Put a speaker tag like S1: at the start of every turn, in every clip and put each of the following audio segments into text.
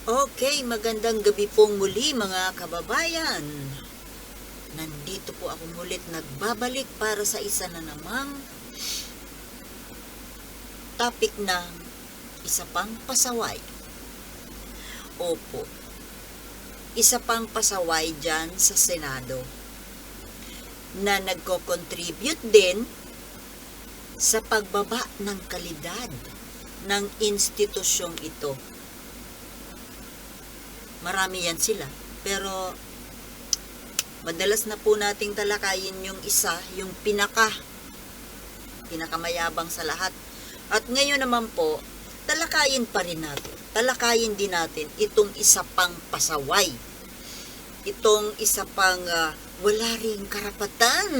S1: Okay, magandang gabi pong muli mga kababayan. Nandito po ako mulit nagbabalik para sa isa na namang topic ng isa pang pasaway. Opo, isa pang pasaway dyan sa Senado na nagko-contribute din sa pagbaba ng kalidad ng institusyong ito. Marami yan sila. Pero, madalas na po nating talakayin yung isa, yung pinakamayabang sa lahat. At ngayon naman po, talakayin pa rin natin. Talakayin din natin itong isa pang pasaway. Itong isa pang wala ring karapatan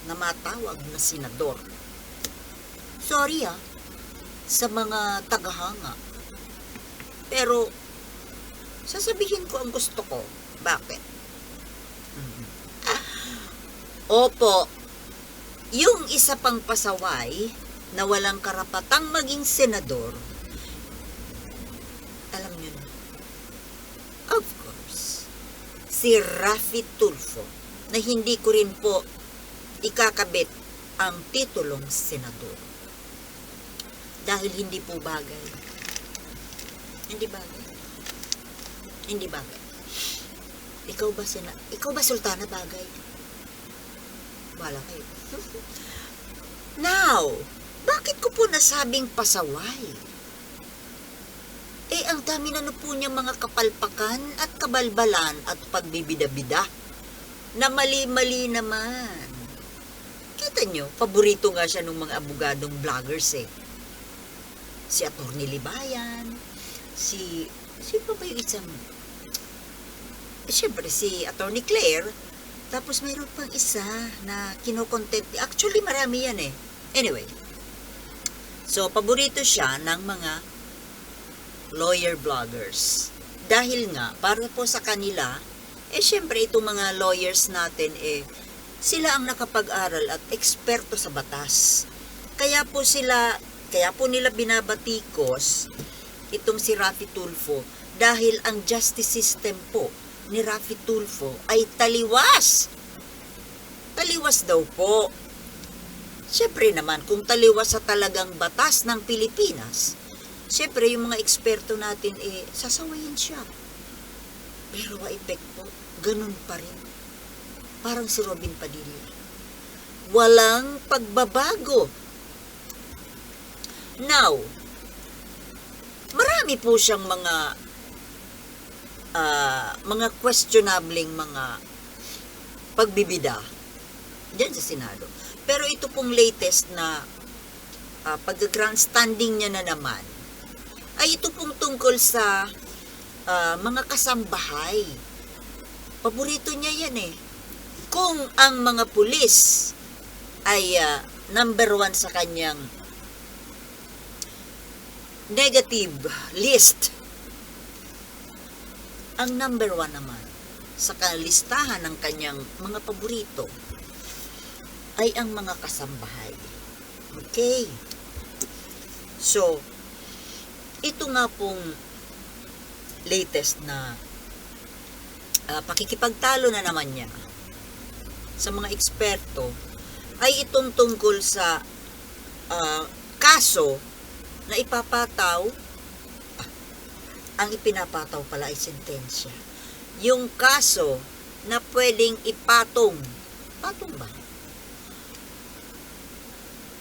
S1: na matawag na senador. Sorry sa mga tagahanga. Pero, sasabihin ko ang gusto ko. Bakit? Opo, yung isa pang pasaway na walang karapatang maging senador, alam nyo na, of course, si Raffy Tulfo, na hindi ko rin po ikakabit ang titulong senador. Dahil hindi po bagay. Hindi bagay. Hindi bagay. Ikaw ba sultana bagay? Wala kayo. Now, bakit ko po nasabing pasaway? Ang dami na po niya mga kapalpakan at kabalbalan at pagbibida-bida na mali-mali naman. Kita nyo, paborito nga siya ng mga abogadong vloggers Si Atty. Libayan, sino ba yung isang siyempre si Atty. Claire, tapos mayroon pang isa na kinokontent. Actually, marami yan Anyway, so paborito siya ng mga lawyer bloggers. Dahil nga, para po sa kanila, siyempre itong mga lawyers natin, sila ang nakapag-aral at eksperto sa batas. Kaya po nila binabatikos itong si Raffy Tulfo dahil ang justice system po ni Raffy Tulfo ay taliwas. Taliwas daw po. Siyempre naman, kung taliwas sa talagang batas ng Pilipinas, siyempre yung mga eksperto natin sasawayin siya. Pero epekto, ganun pa rin. Parang si Robin Padilla. Walang pagbabago. Now, marami po siyang mga questionabling mga pagbibida dyan sa Senado. Pero ito pong latest na pag-grandstanding niya na naman ay ito pong tungkol sa mga kasambahay. Paborito niya yan Kung ang mga pulis ay number 1 sa kanyang negative list, ang number 1 naman sa listahan ng kanyang mga paborito ay ang mga kasambahay. Okay? So, ito nga pong latest na pakikipagtalo na naman niya sa mga eksperto ay itong tungkol sa kaso na ipapataw. Ang ipinapataw pala ay sentensya. Yung kaso na pwedeng patong ba?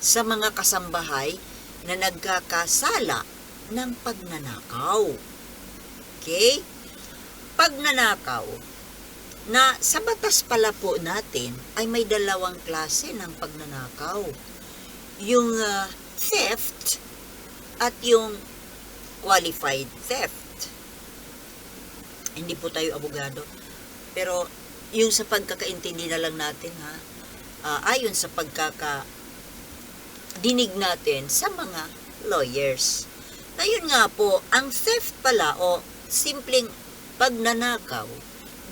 S1: Sa mga kasambahay na nagkakasala ng pagnanakaw. Okay? Pagnanakaw na sa batas pala po natin ay may dalawang klase ng pagnanakaw. Yung theft at yung qualified theft. Hindi po tayo abogado. Pero yung sa pagkakaintindi na lang natin ayon sa dinig natin sa mga lawyers. Ngayon nga po, ang theft pala o simpleng pagnanakaw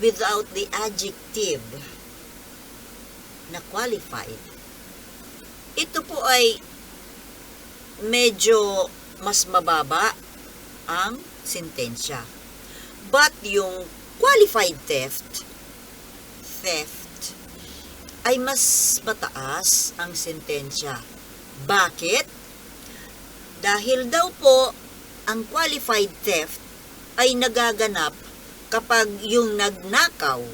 S1: without the adjective na qualified, ito po ay medyo mas mababa ang sentensya. But yung qualified theft ay mas mataas ang sentensya. Bakit? Dahil daw po, ang qualified theft ay nagaganap kapag yung nagnakaw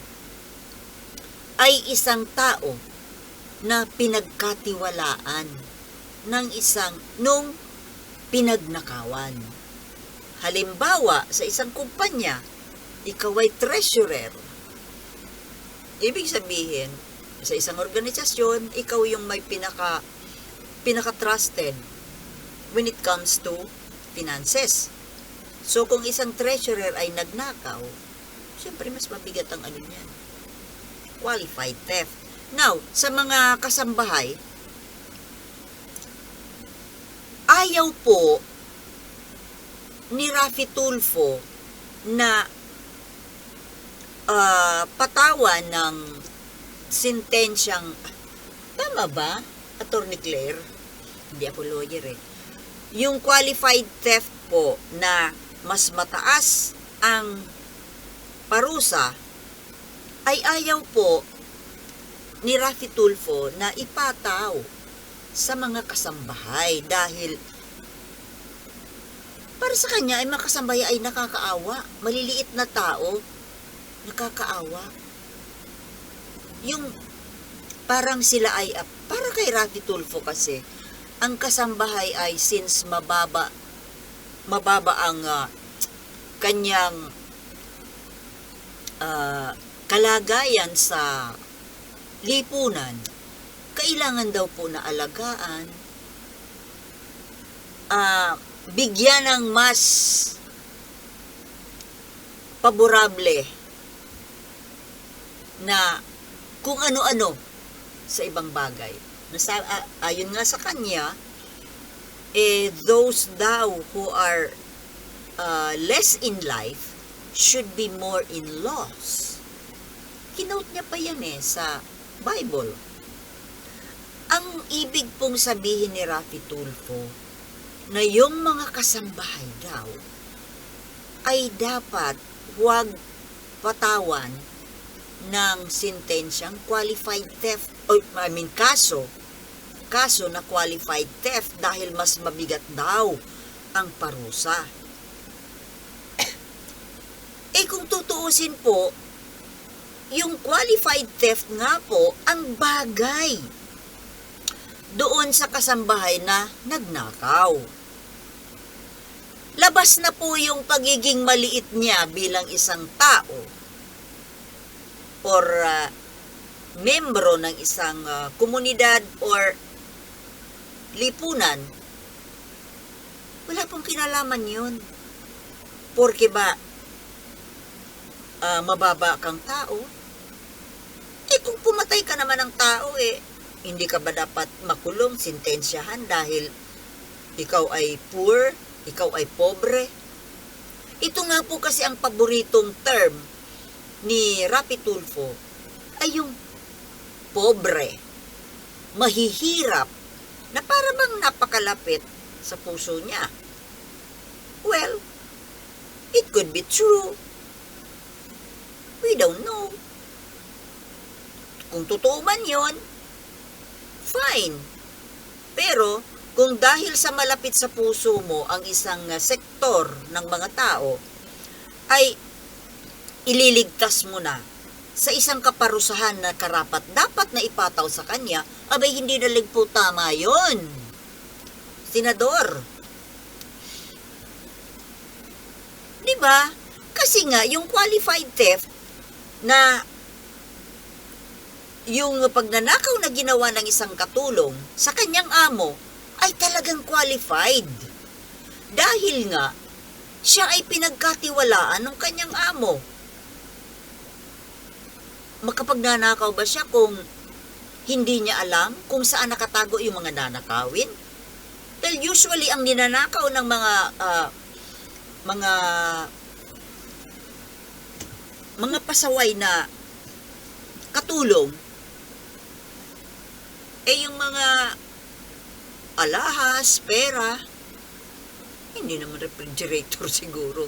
S1: ay isang tao na pinagkatiwalaan nung pinagnakawan. Halimbawa, sa isang kumpanya, ikaw ay treasurer. Ibig sabihin, sa isang organisasyon, ikaw yung may pinaka-trusted when it comes to finances. So, kung isang treasurer ay nagnakaw, siyempre mas mabigat ang ano niyan. Qualified theft. Now, sa mga kasambahay, ayaw po ni Raffy Tulfo na patawan ng sentensyang, tama ba, Attorney Claire? Hindi ako lawyer eh. Yung qualified theft po na mas mataas ang parusa ay ayaw po ni Raffy Tulfo na ipataw sa mga kasambahay dahil para sa kanya ay mga kasambahay ay nakakaawa. Maliliit na tao, nakakaawa. Yung parang sila ay, para kay Raffy Tulfo kasi, ang kasambahay ay since mababa ang kanyang kalagayan sa lipunan, kailangan daw po na alagaan, bigyan ng mas paborable na kung ano-ano sa ibang bagay. Ayon nga sa kanya, those daw who are less in life should be more in laws. Kinote niya pa yan sa Bible. Ang ibig pong sabihin ni Raffy Tulfo na yung mga kasambahay daw ay dapat huwag patawan ng sentensyang qualified theft, kaso na qualified theft dahil mas mabigat daw ang parusa. Kung tutuusin po, yung qualified theft nga po ang bagay doon sa kasambahay na nagnakaw. Labas na po yung pagiging maliit niya bilang isang tao or membro ng isang komunidad or lipunan. Wala pong kinalaman yun. Porke ba mababa kang tao? Kung pumatay ka naman ng tao, hindi ka ba dapat makulong, sintensyahan dahil ikaw ay poor, ikaw ay pobre? Ito nga po kasi ang paboritong term ni Raffy Tulfo ay yung pobre, mahihirap, na para bang napakalapit sa puso niya. Well, it could be true. We don't know. Kung totoo man yun, fine. Pero, kung dahil sa malapit sa puso mo ang isang sektor ng mga tao, ay ililigtas mo na sa isang kaparusahan na karapat dapat na ipataw sa kanya, abay hindi na po tama yun. Senador. Diba? Kasi nga, yung qualified theft na yung pagnanakaw na ginawa ng isang katulong sa kanyang amo ay talagang qualified. Dahil nga, siya ay pinagkatiwalaan ng kanyang amo. Makapagnanakaw ba siya kung hindi niya alam kung saan nakatago yung mga nanakawin? Dahil usually ang ninanakaw ng mga pasaway na katulong yung mga alahas, pera, hindi naman refrigerator siguro.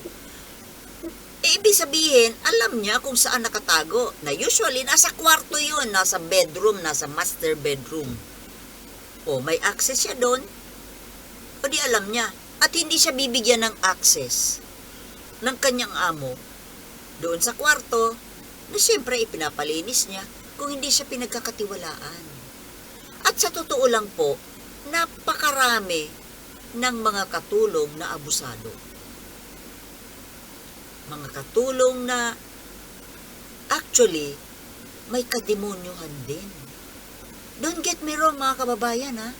S1: ibig sabihin, alam niya kung saan nakatago. Na usually, nasa kwarto yun, nasa bedroom, nasa master bedroom. O, may access siya doon. O di alam niya. At hindi siya bibigyan ng access ng kanyang amo doon sa kwarto na siyempre ipinapalinis niya kung hindi siya pinagkakatiwalaan. At sa totoo lang po, napakarami ng mga katulong na abusado. Mga katulong na actually may kademonyohan din. Don't get me wrong mga kababayan ha.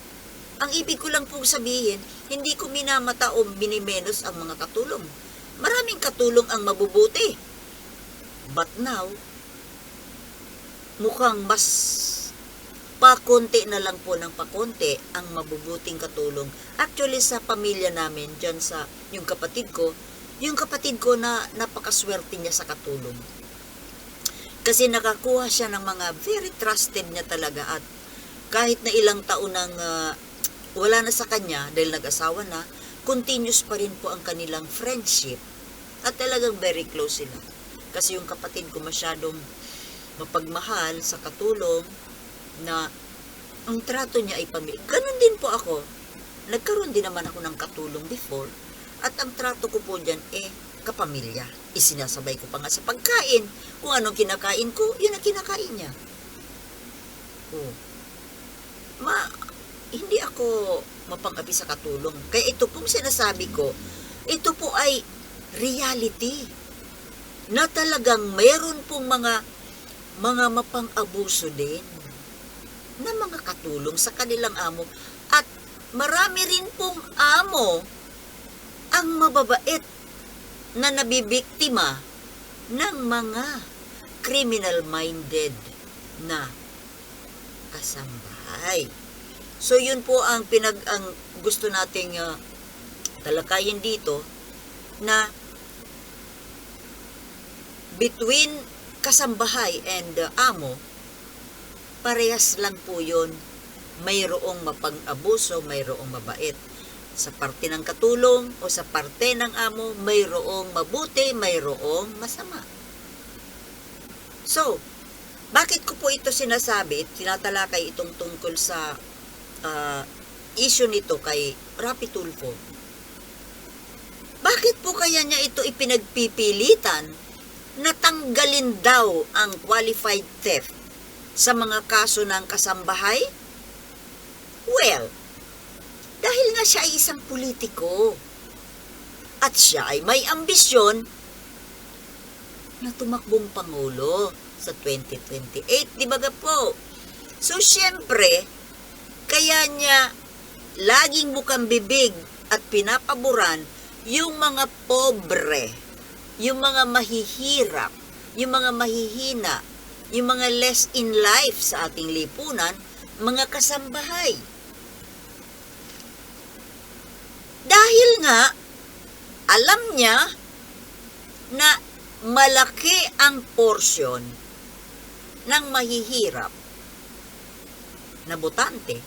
S1: Ang ibig ko lang pong sabihin, hindi ko minamata o minimenos ang mga katulong. Maraming katulong ang mabubuti. But now, mukhang mas pakonti na lang po ng pakonti ang mabubuting katulong. Actually sa pamilya namin, dyan sa yung kapatid ko na napakaswerte niya sa katulong. Kasi nakakuha siya ng mga very trusted niya talaga at kahit na ilang taon nang wala na sa kanya dahil nag-asawa na, continuous pa rin po ang kanilang friendship at talagang very close sila. Kasi yung kapatid ko masyadong mapagmahal sa katulong na ang trato niya ay pamilya. Ganon din po ako. Nagkaroon din naman ako ng katulong before at ang trato ko po dyan kapamilya. Isinasabay ko pa nga sa pagkain. Kung anong kinakain ko, yun ang kinakain niya. Hindi ako mapang-api sa katulong. Kaya ito pong sinasabi ko, ito po ay reality. Na talagang mayroon pong mga mapang-abuso din na mga katulong sa kanilang amo. At marami rin pong amo ang mababait na nabibiktima ng mga criminal-minded na kasambahay. So yun po ang gusto nating talakayin dito na between kasambahay and amo, parehas lang po yun. Mayroong mapang-abuso, mayroong mabait. Sa parte ng katulong o sa parte ng amo, mayroong mabuti, mayroong masama. So, bakit ko po ito sinasabi, tinatalakay itong tungkol sa issue nito kay Rapi Tulfo? Bakit po kaya niya ito ipinagpipilitan na tanggalin daw ang qualified theft sa mga kaso ng kasambahay? Well, dahil nga siya ay isang politiko at siya ay may ambisyon na tumakbong pangulo sa 2028, di ba po? So, syempre, kaya niya laging bukang bibig at pinapaboran yung mga pobre, yung mga mahihirap, yung mga mahihina, yung mga less in life sa ating lipunan, mga kasambahay. Dahil nga, alam niya na malaki ang porsyon ng mahihirap na botante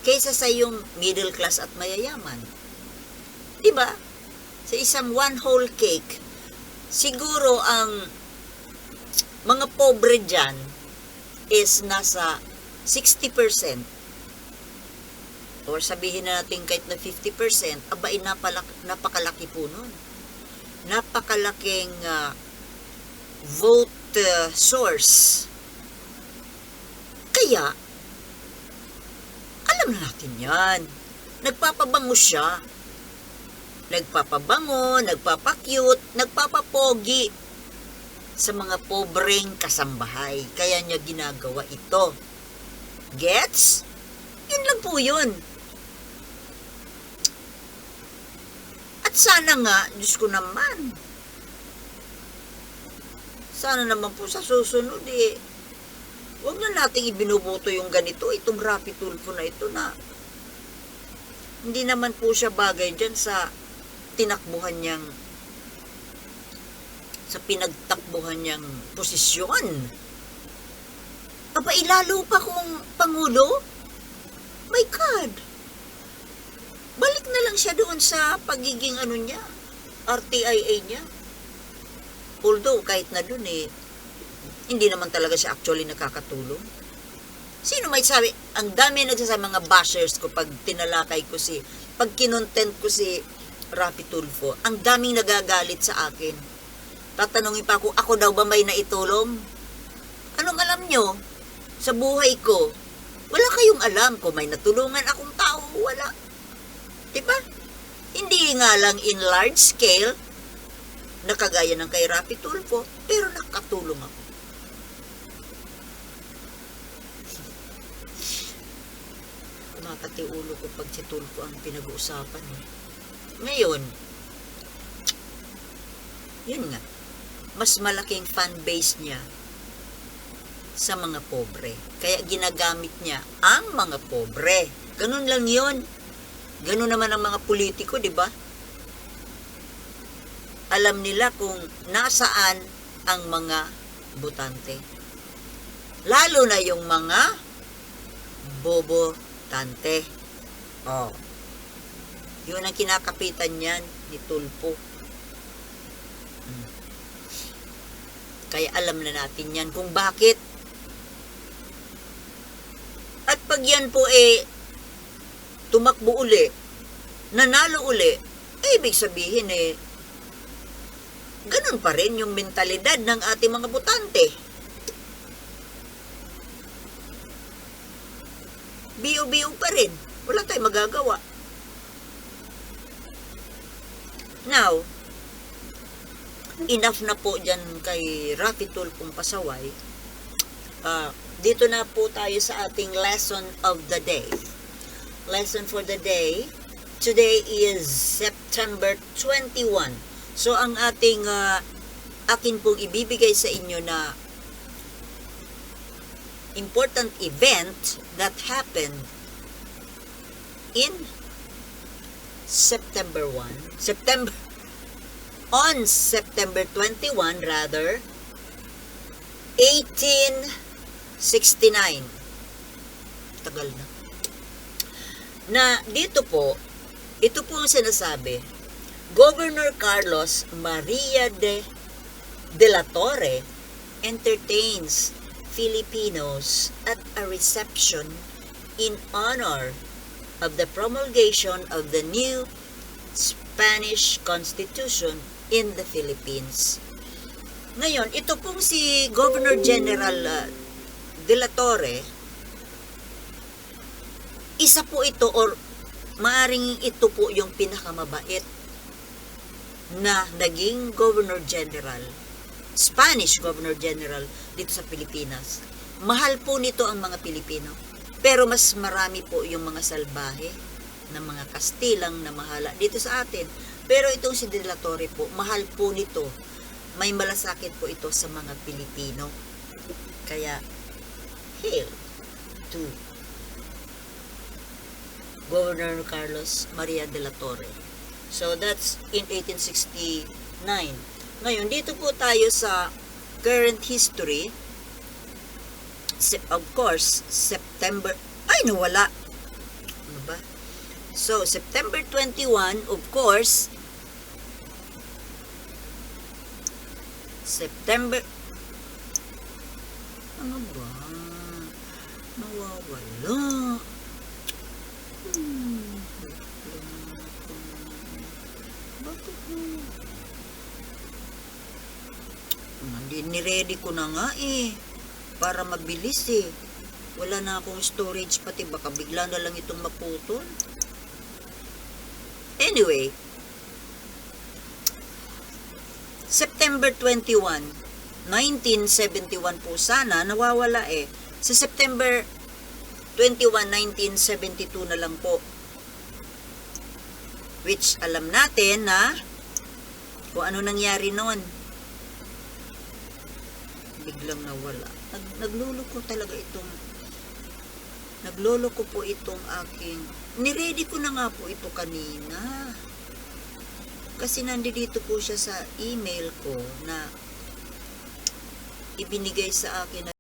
S1: kaysa sa yung middle class at mayayaman. Diba? Sa isang one whole cake, siguro ang mga pobre dyan is nasa 60%. Or sabihin na natin kahit na 50%, abay napakalaki po nun. Napakalaking vote source. Kaya, alam na natin yan. Nagpapabango siya. Nagpapabango, nagpapakyut, nagpapapogi sa mga pobreng kasambahay. Kaya niya ginagawa ito. Gets? Yun lang po yun. At sana nga, Diyos ko naman, sana naman po sa susunod huwag na nating ibinuboto yung ganito, itong Rapi Tulfo na ito na hindi naman po siya bagay dyan sa tinakbuhan niyang, sa pinagtakbuhan niyang posisyon. Aba, ilalo pa kung Pangulo? My God! Balik na lang siya doon sa pagiging RTIA niya. Although, kahit na dun hindi naman talaga siya actually nakakatulong. Sino may sabi? Ang dami nagsasabi mga bashers ko pag tinalakay ko pag kinontent ko si Rapi Tulfo, ang daming nagagalit sa akin. Tatanungin pa ako daw ba may naitulong? Anong alam nyo? Sa buhay ko, wala kayong alam kung may natulungan akong tao, wala. Diba? Hindi nga lang in large scale, na kagaya ng kay Rapi Tulfo, pero nakatulong ako. Kumakati ulo ko pag si Tulfo ang pinag-uusapan. Ngayon, yun nga, mas malaking fan base niya sa mga pobre. Kaya ginagamit niya ang mga pobre. Ganun lang yun. Ganun naman ang mga politiko, di ba? Alam nila kung nasaan ang mga botante. Lalo na yung mga bobo-tante. Oh. Yun ang kinakapitan niyan ni Tulfo. Kaya alam na natin yan kung bakit. At pag yan po tumakbo uli, nanalo uli, ibig sabihin ganun pa rin yung mentalidad ng ating mga botante. Biyo-biyo pa rin. Wala tayong magagawa. Now, enough na po dyan kay Rapi Tulfong pasaway. Dito na po tayo sa ating lesson of the day. Lesson for the day. Today is September 21. So, ang akin pong ibibigay sa inyo na important event that happened in on September 21 rather, 1869. Tagal na dito po, ito po ang sinasabi, Governor Carlos Maria de la Torre entertains Filipinos at a reception in honor of the promulgation of the new Spanish Constitution in the Philippines. Ngayon, ito pong si Governor General de la Torre, isa po ito or maaring ito po yung pinakamabait na naging Governor General, Spanish Governor General dito sa Pilipinas. Mahal po nito ang mga Pilipino. Pero mas marami po yung mga salbahe na mga Kastilang na mahala dito sa atin. Pero itong si De la Torre po, mahal po nito. May malasakit po ito sa mga Pilipino. Kaya, hail to Governor Carlos Maria de la Torre. So, that's in 1869. Ngayon, dito po tayo sa current history. Of course, September, nawala. Ano ba? So, September 21, of course, ano ba? Nawawala. Bakit niready ko na nga para mabilis wala na akong storage pati baka bigla na lang itong maputol. Anyway, September 21, 1971 po sana nawawala sa September 21, 1972 na lang po, which alam natin na kung ano nangyari noon. Biglang nawala. Nagluloko po itong aking, niready ko na nga po ito kanina. Kasi nandito po siya sa email ko na ibinigay sa akin na